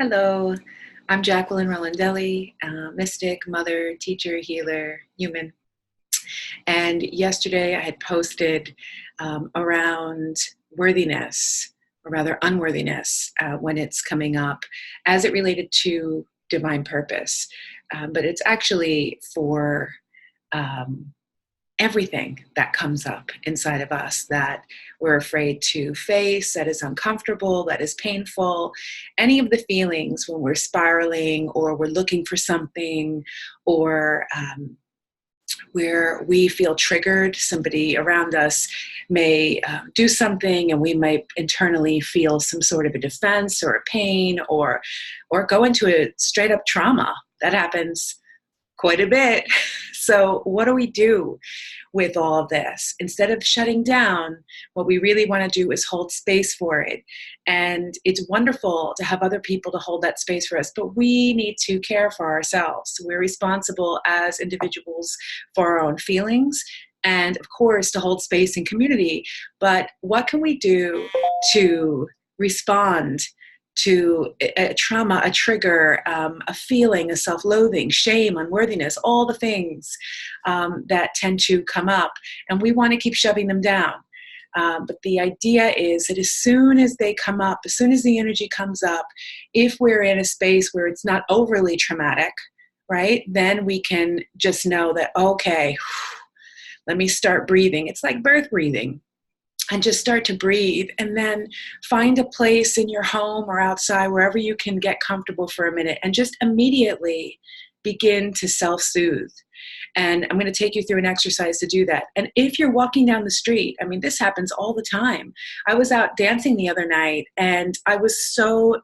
Hello, I'm Jacqueline Rolandelli, mystic, mother, teacher, healer, human. And yesterday I had posted around worthiness, or rather unworthiness, when it's coming up as it related to divine purpose. But it's actually for um, everything that comes up inside of us that we're afraid to face, that is uncomfortable, that is painful, any of the feelings when we're spiraling or we're looking for something or where we feel triggered. Somebody around us may do something and we might internally feel some sort of a defense or a pain or go into a straight up trauma. That happens quite a bit. So what do we do with all of this? Instead of shutting down, what we really want to do is hold space for it. And it's wonderful to have other people to hold that space for us, but we need to care for ourselves. We're responsible as individuals for our own feelings and, of course, to hold space in community. But what can we do to respond to a trauma, a trigger, a feeling, a self-loathing, shame, unworthiness, all the things that tend to come up, and we want to keep shoving them down. But the idea is that as soon as they come up, as soon as the energy comes up, if we're in a space where it's not overly traumatic, right, then we can just know that, okay, let me start breathing. It's like birth breathing. And just start to breathe, and then find a place in your home or outside, wherever you can get comfortable for a minute, and just immediately begin to self-soothe. And I'm going to take you through an exercise to do that. And if you're walking down the street, I mean, this happens all the time. I was out dancing the other night and I was so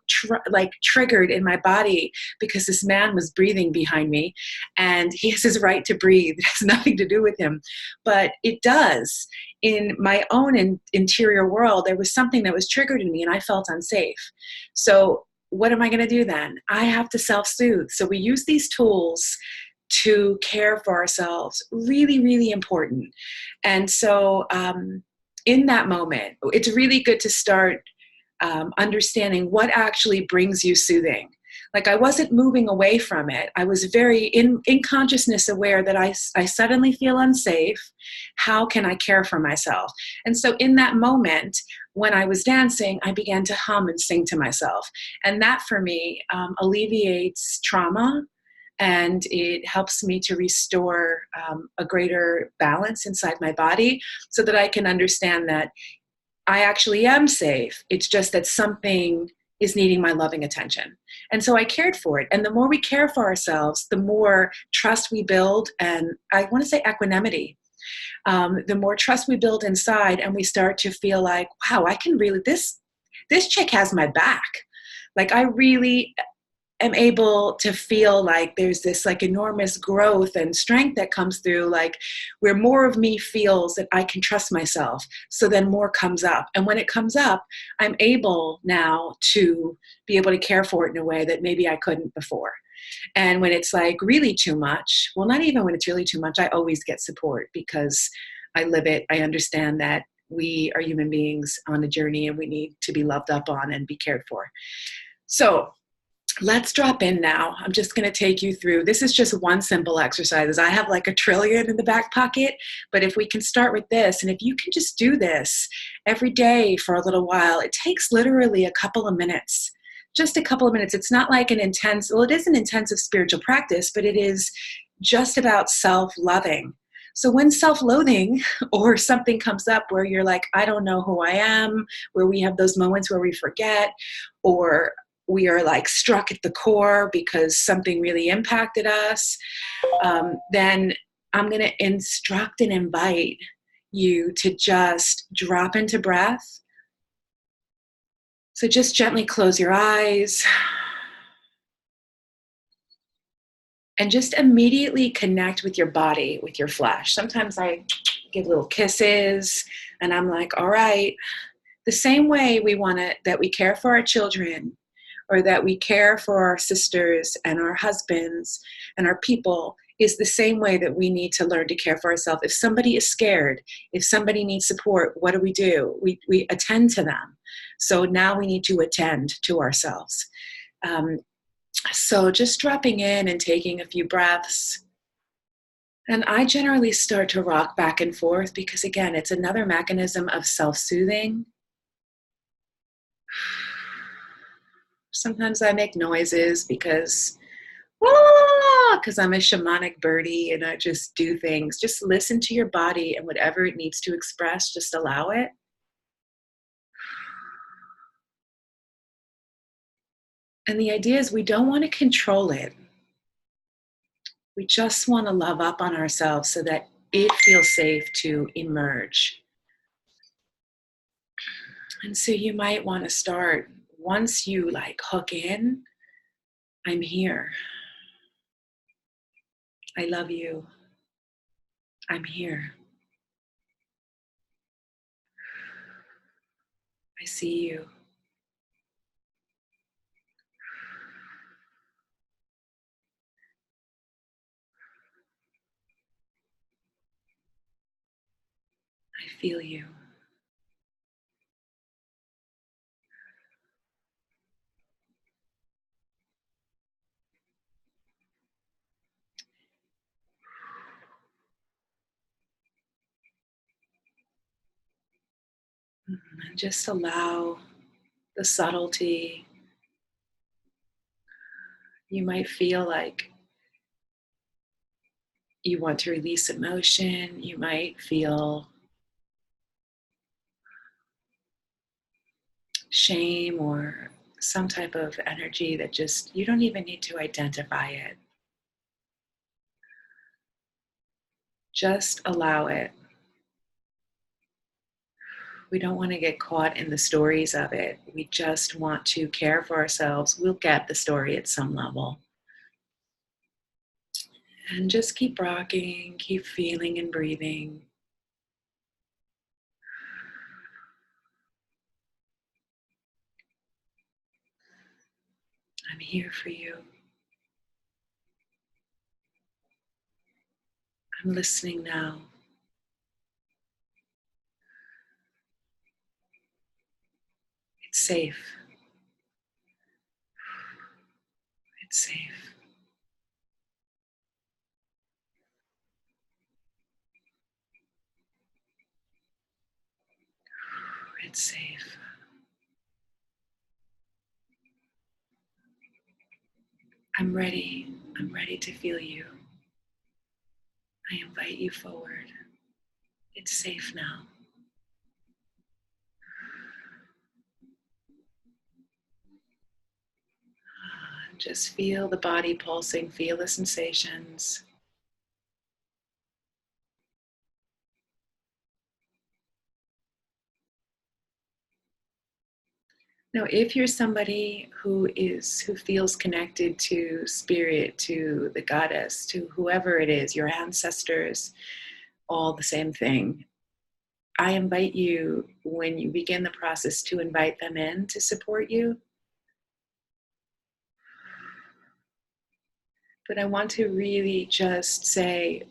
triggered in my body because this man was breathing behind me, and he has his right to breathe. It has nothing to do with him, but it does. In my own interior world, there was something that was triggered in me and I felt unsafe. So what am I going to do then? I have to self-soothe. So we use these tools to care for ourselves. Really, really important. And so in that moment, it's really good to start understanding what actually brings you soothing. Like, I wasn't moving away from it. I was very in consciousness aware that I suddenly feel unsafe. How can I care for myself? And so in that moment, when I was dancing, I began to hum and sing to myself. And that for me alleviates trauma, and it helps me to restore a greater balance inside my body so that I can understand that I actually am safe. It's just that something is needing my loving attention. And so I cared for it. And the more we care for ourselves, the more trust we build. And I want to say equanimity. The more trust we build inside, and we start to feel like, wow, I can really, this chick has my back. Like, I really am able to feel like there's this like enormous growth and strength that comes through, like where more of me feels that I can trust myself. So then more comes up. And when it comes up, I'm able now to be able to care for it in a way that maybe I couldn't before. And when it's like really too much, well, not even when it's really too much, I always get support because I live it. I understand that we are human beings on a journey and we need to be loved up on and be cared for. So let's drop in now. I'm just going to take you through. This is just one simple exercise. I have like a trillion in the back pocket, but if we can start with this, and if you can just do this every day for a little while, it takes literally a couple of minutes, just a couple of minutes. It's not like an intense, well, it is an intensive spiritual practice, but it is just about self-loving. So when self-loathing or something comes up where you're like, I don't know who I am, where we have those moments where we forget, or we are like struck at the core because something really impacted us, then I'm going to instruct and invite you to just drop into breath. So just gently close your eyes and just immediately connect with your body, with your flesh. Sometimes I give little kisses and I'm like, all right, the same way that we care for our children, or that we care for our sisters and our husbands and our people, is the same way that we need to learn to care for ourselves. If somebody is scared, if somebody needs support, what do? We attend to them. So now we need to attend to ourselves. Um, so just dropping in and taking a few breaths. And I generally start to rock back and forth because, again, it's another mechanism of self soothing. Sometimes I make noises because I'm a shamanic birdie and I just do things. Just listen to your body and whatever it needs to express, just allow it. And the idea is we don't want to control it. We just want to love up on ourselves so that it feels safe to emerge. And so you might want to start once you like hook in, I'm here. I love you. I'm here. I see you. I feel you. And just allow the subtlety. You might feel like you want to release emotion. You might feel shame or some type of energy that just, you don't even need to identify it. Just allow it. We don't want to get caught in the stories of it. We just want to care for ourselves. We'll get the story at some level. And just keep rocking, keep feeling and breathing. I'm here for you. I'm listening now. It's safe. It's safe. It's safe. I'm ready. I'm ready to feel you. I invite you forward. It's safe now. Just feel the body pulsing, feel the sensations. Now, if you're somebody who feels connected to spirit, to the goddess, to whoever it is, your ancestors, all the same thing, I invite you, when you begin the process, to invite them in to support you. But I want to really just say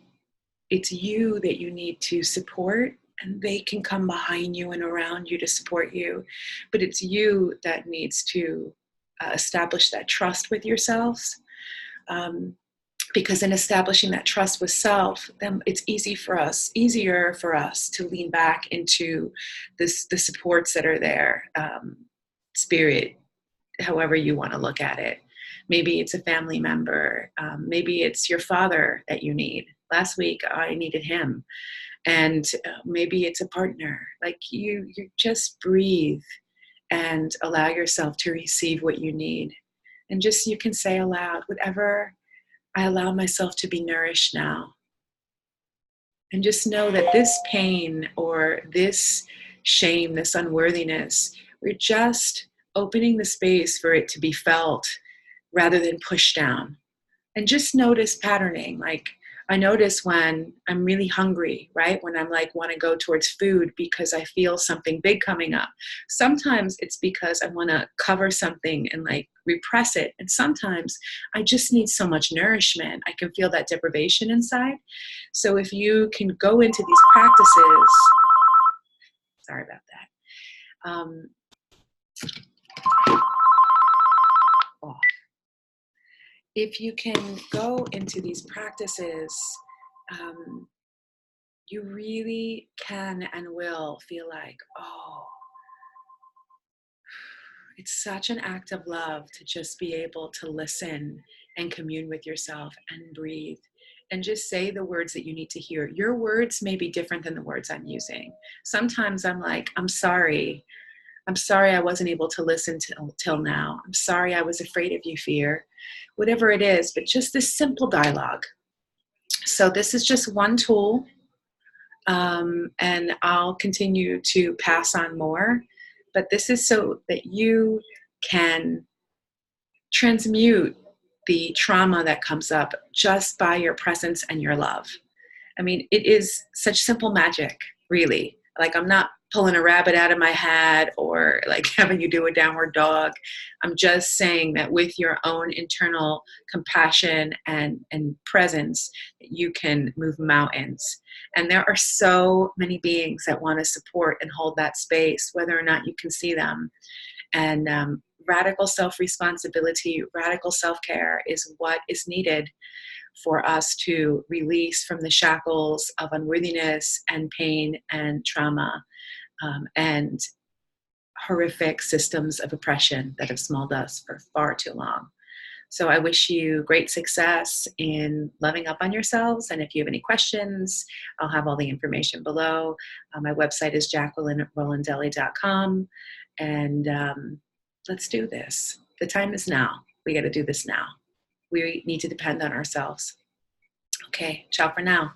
it's you that you need to support, and they can come behind you and around you to support you. But it's you that needs to establish that trust with yourselves. Um, because in establishing that trust with self, then it's easier for us to lean back into the supports that are there, spirit, however you want to look at it. Maybe it's a family member. Maybe it's your father that you need. Last week, I needed him. And maybe it's a partner. Like you just breathe and allow yourself to receive what you need. And just you can say aloud, whatever, I allow myself to be nourished now. And just know that this pain or this shame, this unworthiness, we're just opening the space for it to be felt rather than pushed down. And just notice patterning. Like I notice when I'm really hungry, right? When I'm like want to go towards food because I feel something big coming up. Sometimes it's because I want to cover something and like repress it. And sometimes I just need so much nourishment. I can feel that deprivation inside. So if you can go into these practices, sorry about that. Um, oh, if you can go into these practices, um, you really can and will feel like, oh, it's such an act of love to just be able to listen and commune with yourself and breathe and just say the words that you need to hear. Your words may be different than the words I'm using. Sometimes I'm like, I'm sorry. I'm sorry I wasn't able to listen till now. I'm sorry I was afraid of you, fear. Whatever it is, but just this simple dialogue. So this is just one tool, and I'll continue to pass on more. But this is so that you can transmute the trauma that comes up just by your presence and your love. I mean, it is such simple magic, really. Like, I'm not pulling a rabbit out of my hat or like having you do a downward dog. I'm just saying that with your own internal compassion and presence, you can move mountains. And there are so many beings that want to support and hold that space, whether or not you can see them. And radical self-responsibility, radical self-care is what is needed for us to release from the shackles of unworthiness and pain and trauma, and horrific systems of oppression that have smelled us for far too long. So I wish you great success in loving up on yourselves. And if you have any questions, I'll have all the information below. My website is jacquelinerolandelli.com. And let's do this. The time is now. We got to do this now. We need to depend on ourselves. Okay, ciao for now.